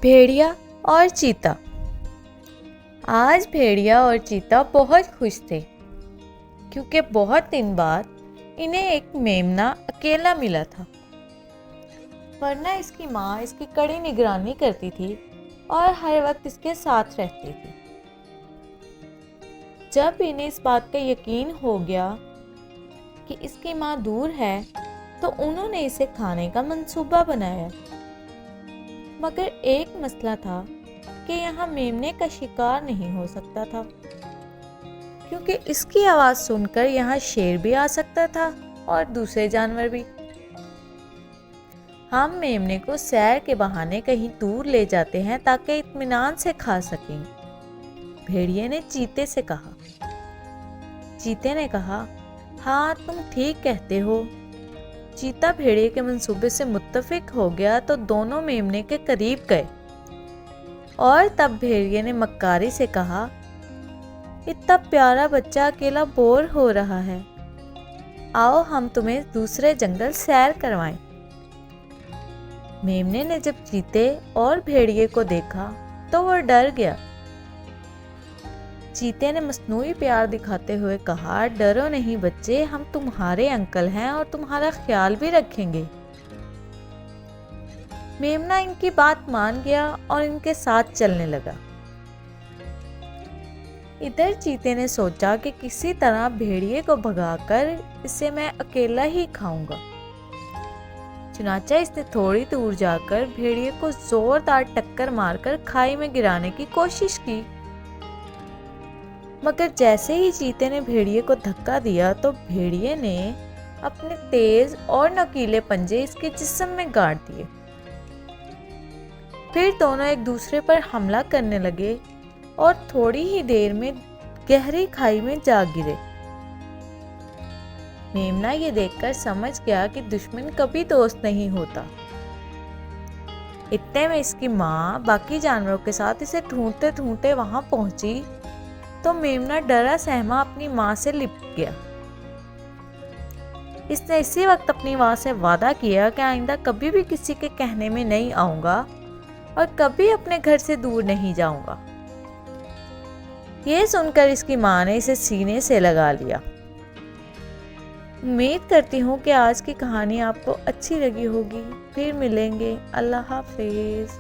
بھیڑیا اور چیتا۔ آج بھیڑیا اور چیتا بہت خوش تھے کیونکہ بہت دن بعد انہیں ایک میمنا اکیلا ملا تھا، ورنہ اس کی ماں اس کی کڑی نگرانی کرتی تھی اور ہر وقت اس کے ساتھ رہتی تھی۔ جب انہیں اس بات کا یقین ہو گیا کہ اس کی ماں دور ہے تو انہوں نے اسے کھانے کا منصوبہ بنایا، مگر ایک مسئلہ تھا کہ یہاں میمنے کا شکار نہیں ہو سکتا تھا کیونکہ اس کی آواز سن کر یہاں شیر بھی آ سکتا تھا اور دوسرے جانور بھی۔ ہم میمنے کو سیر کے بہانے کہیں دور لے جاتے ہیں تاکہ اطمینان سے کھا سکیں، بھیڑیے نے چیتے سے کہا۔ چیتے نے کہا، ہاں تم ٹھیک کہتے ہو۔ چیتا بھیڑیے کے منصوبے سے متفق ہو گیا تو دونوں میمنے کے قریب گئے اور تب بھیڑیے نے مکاری سے کہا، اتنا پیارا بچہ اکیلا بور ہو رہا ہے، آؤ ہم تمہیں دوسرے جنگل سیر کروائیں۔ میمنے نے جب چیتے اور بھیڑیے کو دیکھا تو وہ ڈر گیا۔ چیتے نے مصنوعی پیار دکھاتے ہوئے کہا، ڈرو نہیں بچے، ہم تمہارے انکل ہیں اور تمہارا خیال بھی رکھیں گے۔ میمنا ان کی بات مان گیا اور ان کے ساتھ چلنے لگا۔ ادھر چیتے نے سوچا کہ کسی طرح بھیڑیے کو بھگا کر اسے میں اکیلا ہی کھاؤں گا۔ چنانچہ اس نے تھوڑی دور جا کر بھیڑیے کو زوردار ٹکر مار کر کھائی میں گرانے کی کوشش کی، مگر جیسے ہی چیتے نے بھیڑیے کو دھکا دیا تو بھیڑیے نے اپنے تیز اور نوکیلے پنجے اس کے جسم میں گاڑ دیے۔ پھر دونوں ایک دوسرے پر حملہ کرنے لگے اور تھوڑی ہی دیر میں گہری کھائی میں جا گرے۔ میمنا یہ دیکھ کر سمجھ گیا کہ دشمن کبھی دوست نہیں ہوتا۔ اتنے میں اس کی ماں باقی جانوروں کے ساتھ اسے ڈھونڈتے ڈھونڈتے وہاں پہنچی تو میمنا ڈرا سہما اپنی ماں سے لپٹ گیا۔ اس نے اسی وقت اپنی ماں سے وعدہ کیا کہ آئندہ کبھی بھی کسی کے کہنے میں نہیں آؤں گا اور کبھی اپنے گھر سے دور نہیں جاؤں گا۔ یہ سن کر اس کی ماں نے اسے سینے سے لگا لیا۔ امید کرتی ہوں کہ آج کی کہانی آپ کو اچھی لگی ہوگی۔ پھر ملیں گے۔ اللہ حافظ۔